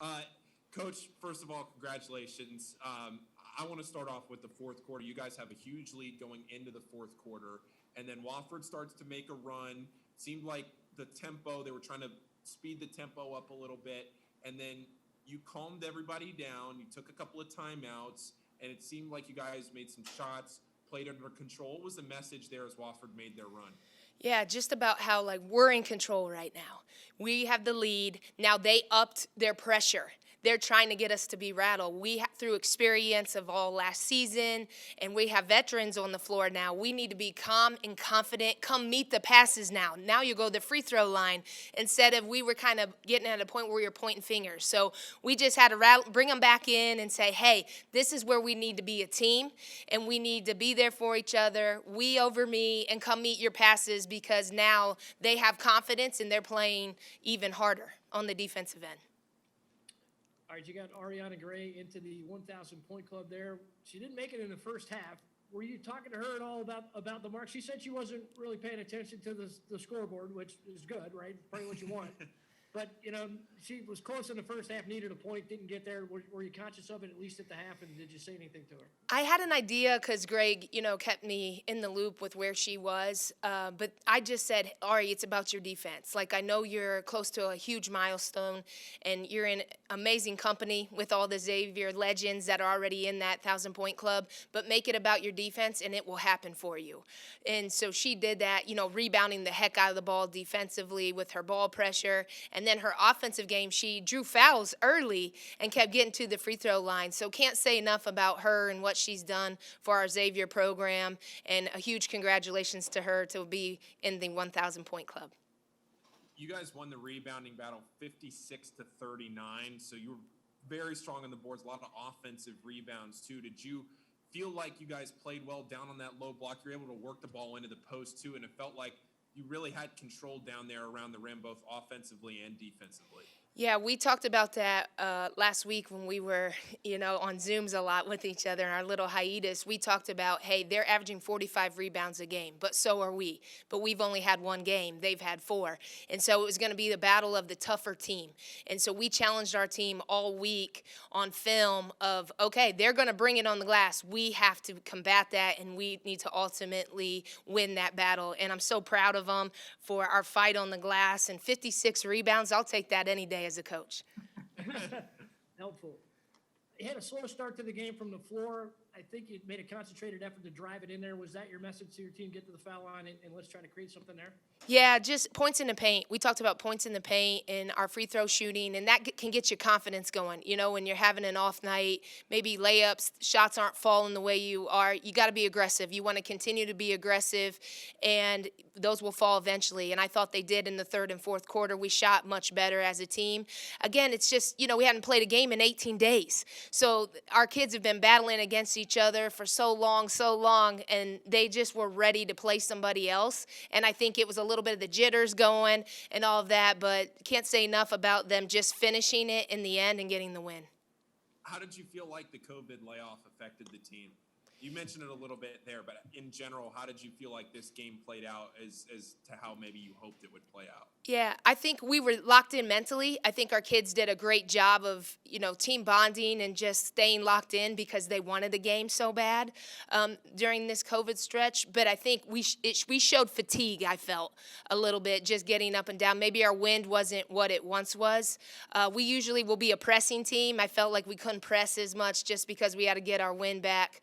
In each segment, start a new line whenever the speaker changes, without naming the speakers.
Uh, Coach, first of all, congratulations. I want to start off with the fourth quarter. You guys have a huge lead going into the fourth quarter, and then Wofford starts to make a run. Seemed like the tempo, they were trying to speed the tempo up a little bit, and then you calmed everybody down. You took a couple of timeouts, and it seemed like you guys made some shots, played under control. What was the message there as Wofford made their run?
Yeah, just about how like we're in control right now. We have the lead. Now they upped their pressure. They're trying to get us to be rattled. Through experience of all last season, and we have veterans on the floor now. We need to be calm and confident. Come meet the passes now. Now you go to the free throw line instead of we were kind of getting at a point where we were pointing fingers. So we just had to bring them back in and say, hey, this is where we need to be a team, and we need to be there for each other. We over me, and come meet your passes because now they have confidence and they're playing even harder on the defensive end.
All right, you got Ariana Gray into the 1,000-point club there. She didn't make it in the first half. Were you talking to her at all about the mark? She said she wasn't really paying attention to the scoreboard, which is good, right? Probably what you want. But, she was close in the first half, needed a point, didn't get there. Were you conscious of it at least at the half, and did you say anything to her?
I had an idea because Greg, kept me in the loop with where she was. But I just said, Ari, it's about your defense. Like, I know you're close to a huge milestone, and you're in amazing company with all the Xavier legends that are already in that 1,000-point club. But make it about your defense, and it will happen for you. And so she did that, rebounding the heck out of the ball defensively with her ball pressure. And then her offensive game, she drew fouls early and kept getting to the free throw line. So can't say enough about her and what she's done for our Xavier program. And a huge congratulations to her to be in the 1,000-point club.
You guys won the rebounding battle 56-39, so you were very strong on the boards, a lot of offensive rebounds too. Did you feel like you guys played well down on that low block? You were able to work the ball into the post too, and it felt like you really had control down there around the rim, both offensively and defensively.
Yeah, we talked about that last week when we were, on Zooms a lot with each other in our little hiatus. We talked about, hey, they're averaging 45 rebounds a game, but so are we. But we've only had one game. They've had 4. And so it was going to be the battle of the tougher team. And so we challenged our team all week on film of, okay, they're going to bring it on the glass. We have to combat that, and we need to ultimately win that battle. And I'm so proud of them for our fight on the glass. And 56 rebounds, I'll take that any day as a coach.
Helpful. You had a slow start to the game from the floor. I think you made a concentrated effort to drive it in there. Was that your message to your team? Get to the foul line and let's try to create something there?
Yeah, just points in the paint. We talked about points in the paint and our free throw shooting, and that can get your confidence going. When you're having an off night, maybe layups, shots aren't falling the way you are. You got to be aggressive. You want to continue to be aggressive, and those will fall eventually. And I thought they did in the third and fourth quarter. We shot much better as a team. Again, it's just, we hadn't played a game in 18 days. So our kids have been battling against each other for so long, and they just were ready to play somebody else. And I think it was a little bit of the jitters going and all of that, but can't say enough about them just finishing it in the end and getting the win.
How did you feel like the COVID layoff affected the team? You mentioned it a little bit there, but in general, how did you feel like this game played out as to how maybe you hoped it would play out?
Yeah, I think we were locked in mentally. I think our kids did a great job of, team bonding and just staying locked in because they wanted the game so bad during this COVID stretch. But I think we showed fatigue, I felt, a little bit, just getting up and down. Maybe our wind wasn't what it once was. We usually will be a pressing team. I felt like we couldn't press as much just because we had to get our wind back.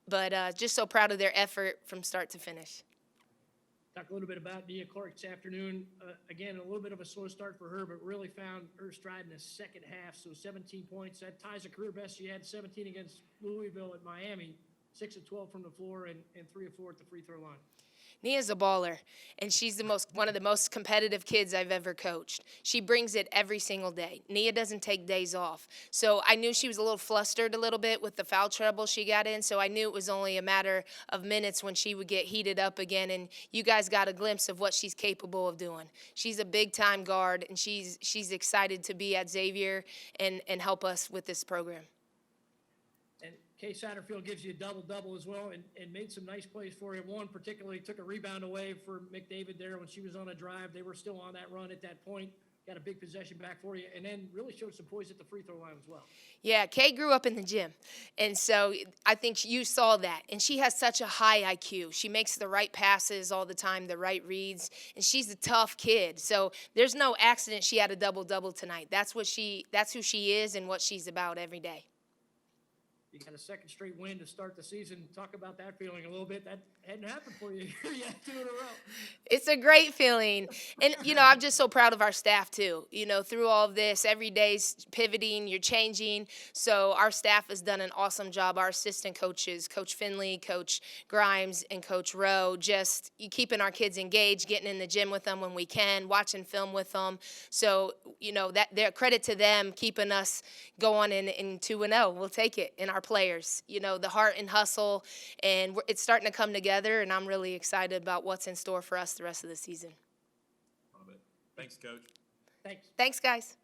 But just so proud of their effort from start to finish.
Talk a little bit about Nia Clark this afternoon. Again, a little bit of a slow start for her, but really found her stride in the second half. So 17 points. That ties a career best. She had 17 against Louisville at Miami, 6 of 12 from the floor, and 3 of 4 at the free throw line.
Nia's a baller, and she's one of the most competitive kids I've ever coached. She brings it every single day. Nia doesn't take days off. So I knew she was a little flustered a little bit with the foul trouble she got in, so I knew it was only a matter of minutes when she would get heated up again, and you guys got a glimpse of what she's capable of doing. She's a big-time guard, and she's excited to be at Xavier and help us with this program.
Kay Satterfield gives you a double-double as well and made some nice plays for you. One particularly took a rebound away for McDavid there when she was on a drive. They were still on that run at that point. got a big possession back for you, and then really showed some poise at the free throw line as well.
Yeah, Kay grew up in the gym. And so I think you saw that. And she has such a high IQ. She makes the right passes all the time, the right reads. And she's a tough kid. So there's no accident she had a double-double tonight. That's who she is and what she's about every day.
You got a second straight win to start the season. Talk about that feeling a little bit. That hadn't happened for you. You had 2 in a row.
It's a great feeling. And, I'm just so proud of our staff, too. Through all of this, every day's pivoting, you're changing. So our staff has done an awesome job. Our assistant coaches, Coach Finley, Coach Grimes, and Coach Rowe, just keeping our kids engaged, getting in the gym with them when we can, watching film with them. So, that they're credit to them keeping us going in 2-0. We'll take it. And our players, the heart and hustle, and it's starting to come together, and I'm really excited about what's in store for us the rest of the season.
Love it. Thanks, Coach.
Thanks.
Thanks, guys.